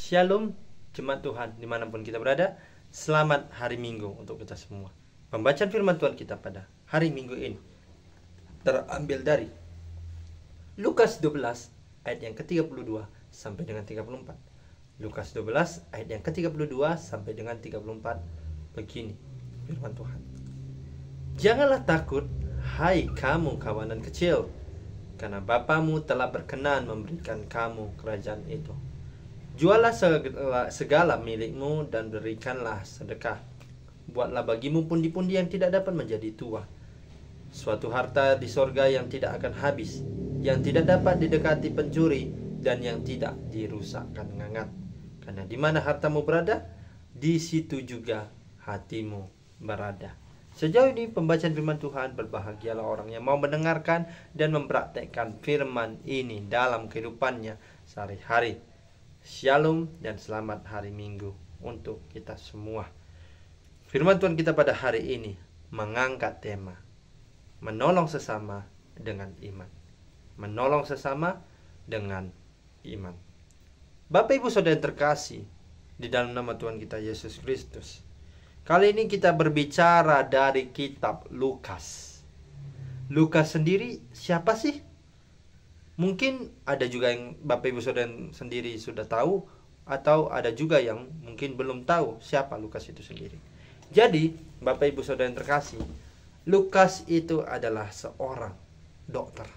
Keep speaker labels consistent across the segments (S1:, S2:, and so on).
S1: Shalom, jemaat Tuhan dimanapun kita berada. Selamat hari Minggu untuk kita semua. Pembacaan firman Tuhan kita pada hari Minggu ini terambil dari Lukas 12 ayat yang ke-32 sampai dengan 34. Lukas 12 ayat yang ke-32 sampai dengan 34. Begini firman Tuhan. Janganlah takut, hai kamu kawanan kecil, karena Bapamu telah berkenan memberikan kamu kerajaan itu. Jualah segala milikmu dan berikanlah sedekah. Buatlah bagimu pundi-pundi yang tidak dapat menjadi tua, suatu harta di sorga yang tidak akan habis, yang tidak dapat didekati pencuri, dan yang tidak dirusakkan ngangat. Karena di mana hartamu berada, di situ juga hatimu berada. Sejauh ini pembacaan firman Tuhan. Berbahagialah orang yang mau mendengarkan dan mempraktekkan firman ini dalam kehidupannya sehari-hari. Shalom dan selamat hari Minggu untuk kita semua. Firman Tuhan kita pada hari ini mengangkat tema menolong sesama dengan iman. Menolong sesama dengan iman. Bapak Ibu Saudara yang terkasih di dalam nama Tuhan kita Yesus Kristus. Kali ini kita berbicara dari kitab Lukas. Lukas sendiri siapa sih? Mungkin ada juga yang Bapak Ibu Saudara sendiri sudah tahu, atau ada juga yang mungkin belum tahu siapa Lukas itu sendiri. Jadi Bapak Ibu Saudara yang terkasih, Lukas itu adalah seorang dokter,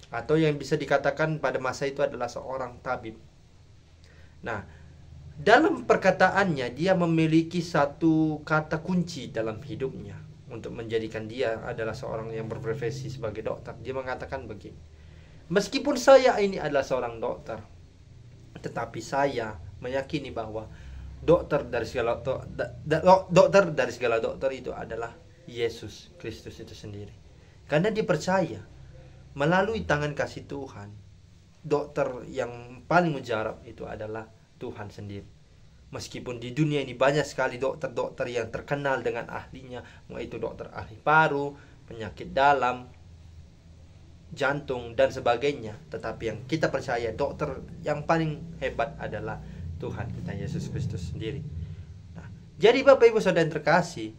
S1: atau yang bisa dikatakan pada masa itu adalah seorang tabib. Nah, dalam perkataannya dia memiliki satu kata kunci dalam hidupnya untuk menjadikan dia adalah seorang yang berprofesi sebagai dokter. Dia mengatakan begini: meskipun saya ini adalah seorang dokter, tetapi saya meyakini bahwa dokter dari segala dokter itu adalah Yesus Kristus itu sendiri. Karena dia percaya melalui tangan kasih Tuhan, dokter yang paling mujarab itu adalah Tuhan sendiri. Meskipun di dunia ini banyak sekali dokter-dokter yang terkenal dengan ahlinya, yaitu dokter ahli paru, penyakit dalam, jantung dan sebagainya, tetapi yang kita percaya dokter yang paling hebat adalah Tuhan kita Yesus Kristus sendiri. Nah, jadi Bapak Ibu Saudara yang terkasih,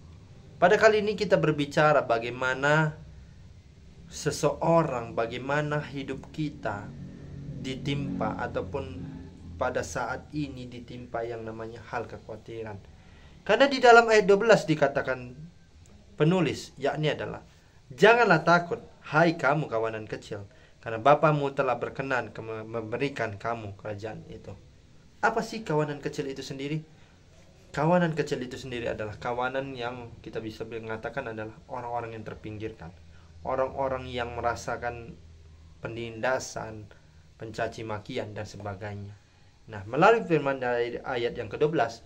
S1: pada kali ini kita berbicara bagaimana seseorang, bagaimana hidup kita ditimpa ataupun pada saat ini ditimpa yang namanya hal kekhawatiran. Karena di dalam ayat 12 dikatakan penulis, yakni adalah janganlah takut, hai kamu kawanan kecil, karena Bapamu telah berkenan memberikan kamu kerajaan itu. Apa sih kawanan kecil itu sendiri? Kawanan kecil itu sendiri adalah kawanan yang kita bisa mengatakan adalah orang-orang yang terpinggirkan, orang-orang yang merasakan penindasan, pencaci makian dan sebagainya. Nah, melalui firman dari ayat yang ke-12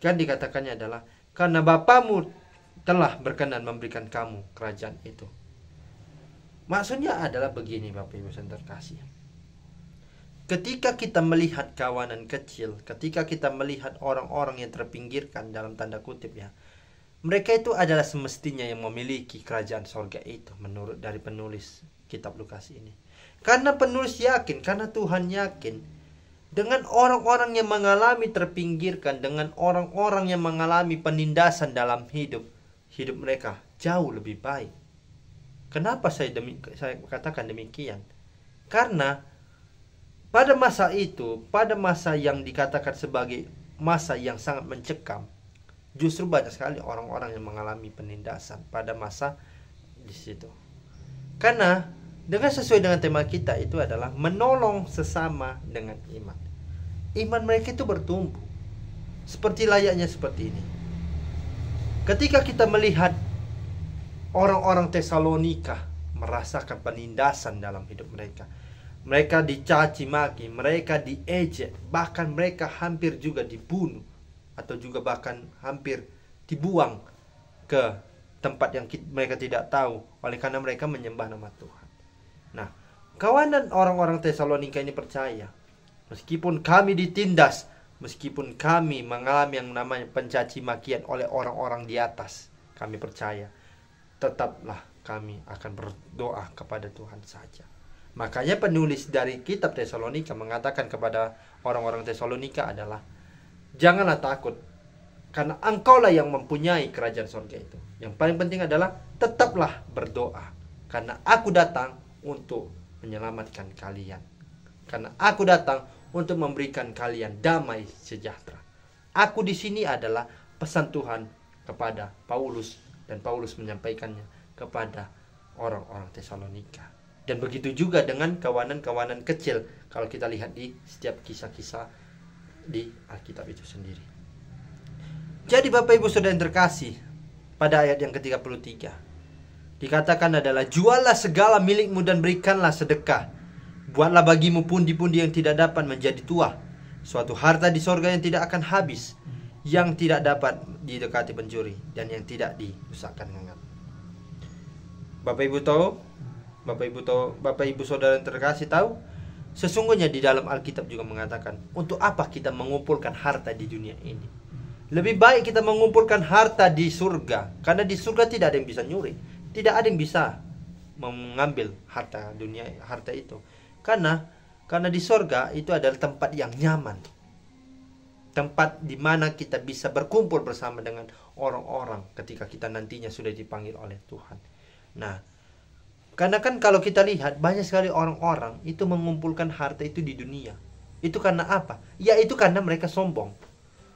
S1: kan dikatakannya adalah karena Bapamu telah berkenan memberikan kamu kerajaan itu. Maksudnya adalah begini Bapak Ibu Saudara terkasih. Ketika kita melihat kawanan kecil, ketika kita melihat orang-orang yang terpinggirkan dalam tanda kutip ya, mereka itu adalah semestinya yang memiliki kerajaan sorga itu menurut dari penulis kitab Lukas ini. Karena penulis yakin, karena Tuhan yakin dengan orang-orang yang mengalami terpinggirkan, dengan orang-orang yang mengalami penindasan dalam hidup mereka jauh lebih baik. Kenapa saya katakan demikian? Karena pada masa itu, pada masa yang dikatakan sebagai masa yang sangat mencekam, justru banyak sekali orang-orang yang mengalami penindasan pada masa di situ. Karena dengan sesuai dengan tema kita itu adalah menolong sesama dengan iman. Iman mereka itu bertumbuh seperti layaknya seperti ini. Ketika kita melihat orang-orang Tesalonika merasakan penindasan dalam hidup mereka, mereka dicaci maki, mereka diejek, bahkan mereka hampir juga dibunuh, atau juga bahkan hampir dibuang ke tempat yang mereka tidak tahu, oleh karena mereka menyembah nama Tuhan. Nah, kawanan orang-orang Tesalonika ini percaya, meskipun kami ditindas, meskipun kami mengalami yang namanya pencaci makian oleh orang-orang di atas, kami percaya tetaplah kami akan berdoa kepada Tuhan saja. Makanya penulis dari kitab Tesalonika mengatakan kepada orang-orang Tesalonika adalah, janganlah takut, karena engkaulah yang mempunyai kerajaan surga itu. Yang paling penting adalah tetaplah berdoa, karena aku datang untuk menyelamatkan kalian. Karena aku datang untuk memberikan kalian damai sejahtera. Aku di sini adalah pesan Tuhan kepada Paulus, dan Paulus menyampaikannya kepada orang-orang Tesalonika. Dan begitu juga dengan kawanan-kawanan kecil, kalau kita lihat di setiap kisah-kisah di Alkitab itu sendiri. Jadi Bapak Ibu Saudara yang terkasih, pada ayat yang ke-33 dikatakan adalah, juallah segala milikmu dan berikanlah sedekah. Buatlah bagimu pundi-pundi yang tidak dapat menjadi tuah, suatu harta di sorga yang tidak akan habis, yang tidak dapat didekati pencuri, dan yang tidak dirusakkan ngengat. Bapak Ibu Saudara yang terkasih tahu, sesungguhnya di dalam Alkitab juga mengatakan, untuk apa kita mengumpulkan harta di dunia ini? Lebih baik kita mengumpulkan harta di surga, karena di surga tidak ada yang bisa nyuri, tidak ada yang bisa mengambil harta itu. Karena di surga itu adalah tempat yang nyaman, tempat di mana kita bisa berkumpul bersama dengan orang-orang ketika kita nantinya sudah dipanggil oleh Tuhan. Nah, karena kan kalau kita lihat banyak sekali orang-orang itu mengumpulkan harta itu di dunia. Itu karena apa? Ya itu karena mereka sombong.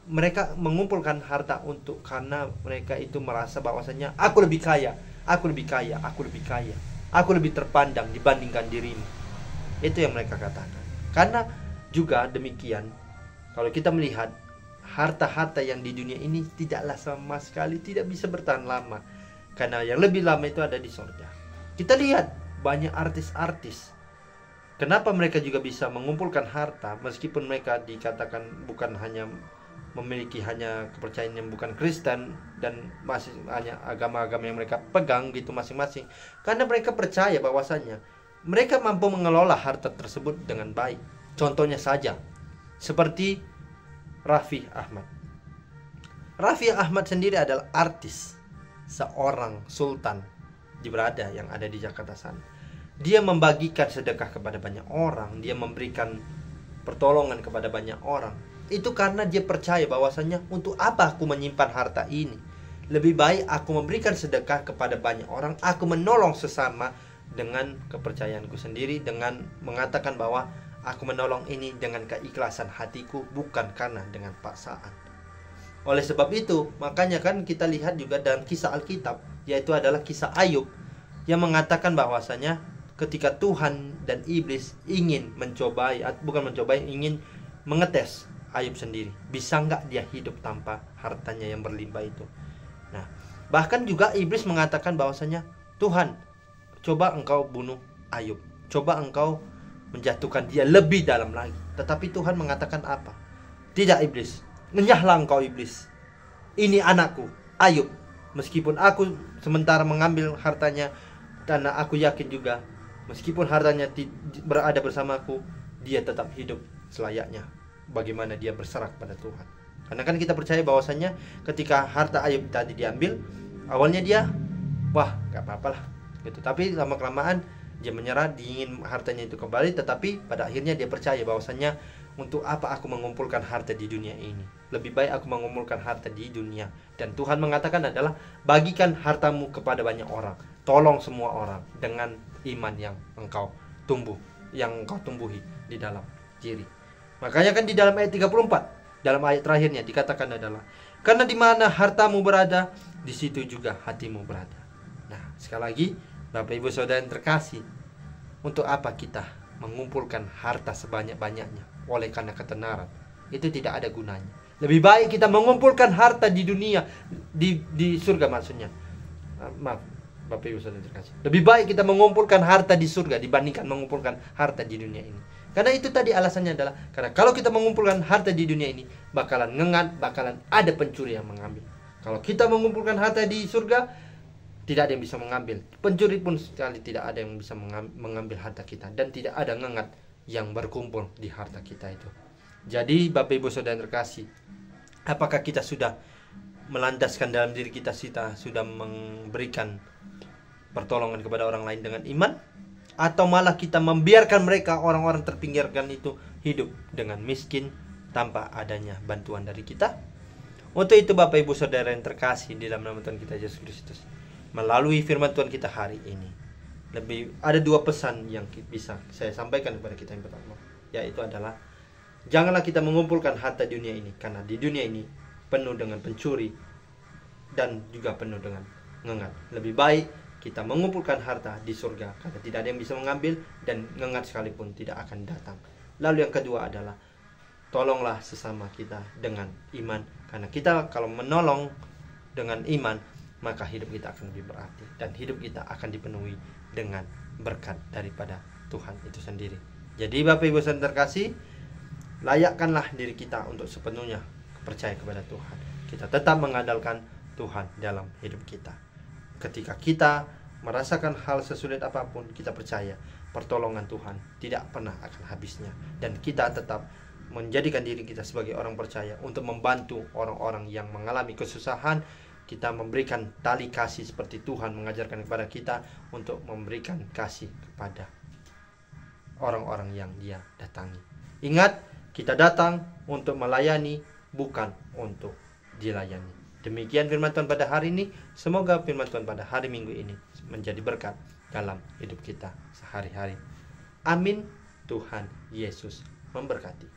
S1: Mereka mengumpulkan harta karena mereka itu merasa bahwasanya aku lebih kaya, aku lebih kaya, aku lebih kaya, aku lebih terpandang dibandingkan dirimu. Itu yang mereka katakan. Karena juga demikian, kalau kita melihat harta-harta yang di dunia ini tidaklah sama sekali tidak bisa bertahan lama. Karena yang lebih lama itu ada di surga. Kita lihat banyak artis-artis. Kenapa mereka juga bisa mengumpulkan harta meskipun mereka dikatakan bukan hanya memiliki hanya kepercayaan yang bukan Kristen, dan masih hanya agama-agama yang mereka pegang gitu masing-masing. Karena mereka percaya bahwasannya mereka mampu mengelola harta tersebut dengan baik. Contohnya saja seperti Raffi Ahmad. Raffi Ahmad sendiri adalah artis, seorang sultan di Berada yang ada di Jakarta sana. Dia membagikan sedekah kepada banyak orang, dia memberikan pertolongan kepada banyak orang. Itu karena dia percaya bahwasannya, untuk apa aku menyimpan harta ini? Lebih baik aku memberikan sedekah kepada banyak orang, aku menolong sesama dengan kepercayaanku sendiri, dengan mengatakan bahwa aku menolong ini dengan keikhlasan hatiku, bukan karena dengan paksaan. Oleh sebab itu, makanya kan kita lihat juga dalam kisah Alkitab, yaitu adalah kisah Ayub, yang mengatakan bahwasanya ketika Tuhan dan iblis ingin ingin mengetes Ayub sendiri, bisa nggak dia hidup tanpa hartanya yang berlimpah itu. Nah, bahkan juga iblis mengatakan bahwasanya, Tuhan, coba engkau bunuh Ayub, coba engkau menjatuhkan dia lebih dalam lagi. Tetapi Tuhan mengatakan apa? Tidak iblis, enyahlah engkau iblis, ini anakku Ayub. Meskipun aku sementara mengambil hartanya, karena aku yakin juga meskipun hartanya berada bersamaku, dia tetap hidup selayaknya bagaimana dia berserah pada Tuhan. Karena kan kita percaya bahwasannya ketika harta Ayub tadi diambil, awalnya dia wah gak apa-apa lah gitu. Tapi lama-kelamaan dia menyerah, ingin hartanya itu kembali. Tetapi pada akhirnya dia percaya bahwasannya, untuk apa aku mengumpulkan harta di dunia ini? Lebih baik aku mengumpulkan harta di dunia. Dan Tuhan mengatakan adalah, bagikan hartamu kepada banyak orang, tolong semua orang dengan iman yang engkau tumbuhi di dalam diri. Makanya kan di dalam ayat 34, dalam ayat terakhirnya dikatakan adalah, karena di mana hartamu berada, di situ juga hatimu berada. Nah, sekali lagi Bapak Ibu Saudara yang terkasih, untuk apa kita mengumpulkan harta sebanyak-banyaknya oleh karena ketenaran? Itu tidak ada gunanya. Lebih baik kita mengumpulkan harta di dunia, di surga maksudnya. Maaf, Bapak Ibu Saudara terkasih. Lebih baik kita mengumpulkan harta di surga dibandingkan mengumpulkan harta di dunia ini. Karena itu tadi alasannya adalah, karena kalau kita mengumpulkan harta di dunia ini, bakalan ngengat, bakalan ada pencuri yang mengambil. Kalau kita mengumpulkan harta di surga, tidak ada yang bisa mengambil. Pencuri pun sekali tidak ada yang bisa mengambil harta kita. Dan tidak ada ngengat yang berkumpul di harta kita itu. Jadi Bapak Ibu Saudara yang terkasih, apakah kita sudah melandaskan dalam diri kita sudah memberikan pertolongan kepada orang lain dengan iman? Atau malah kita membiarkan mereka, orang-orang terpinggirkan itu, hidup dengan miskin tanpa adanya bantuan dari kita. Untuk itu Bapak Ibu Saudara yang terkasih di dalam nama Tuhan kita Yesus Kristus, melalui firman Tuhan kita hari ini, ada 2 pesan yang bisa saya sampaikan kepada kita. Yang pertama, yaitu adalah janganlah kita mengumpulkan harta dunia ini, karena di dunia ini penuh dengan pencuri dan juga penuh dengan ngengat. Lebih baik kita mengumpulkan harta di surga, karena tidak ada yang bisa mengambil dan ngengat sekalipun tidak akan datang. Lalu yang kedua adalah tolonglah sesama kita dengan iman, karena kita kalau menolong dengan iman, maka hidup kita akan lebih berarti dan hidup kita akan dipenuhi dengan berkat daripada Tuhan itu sendiri. Jadi Bapak Ibu Saudara terkasih, layakkanlah diri kita untuk sepenuhnya percaya kepada Tuhan. Kita tetap mengandalkan Tuhan dalam hidup kita. Ketika kita merasakan hal sesulit apapun, kita percaya pertolongan Tuhan tidak pernah akan habisnya, dan kita tetap menjadikan diri kita sebagai orang percaya untuk membantu orang-orang yang mengalami kesusahan. Kita memberikan tali kasih seperti Tuhan mengajarkan kepada kita untuk memberikan kasih kepada orang-orang yang Dia datangi. Ingat, kita datang untuk melayani, bukan untuk dilayani. Demikian firman Tuhan pada hari ini. Semoga firman Tuhan pada hari Minggu ini menjadi berkat dalam hidup kita sehari-hari. Amin. Tuhan Yesus memberkati.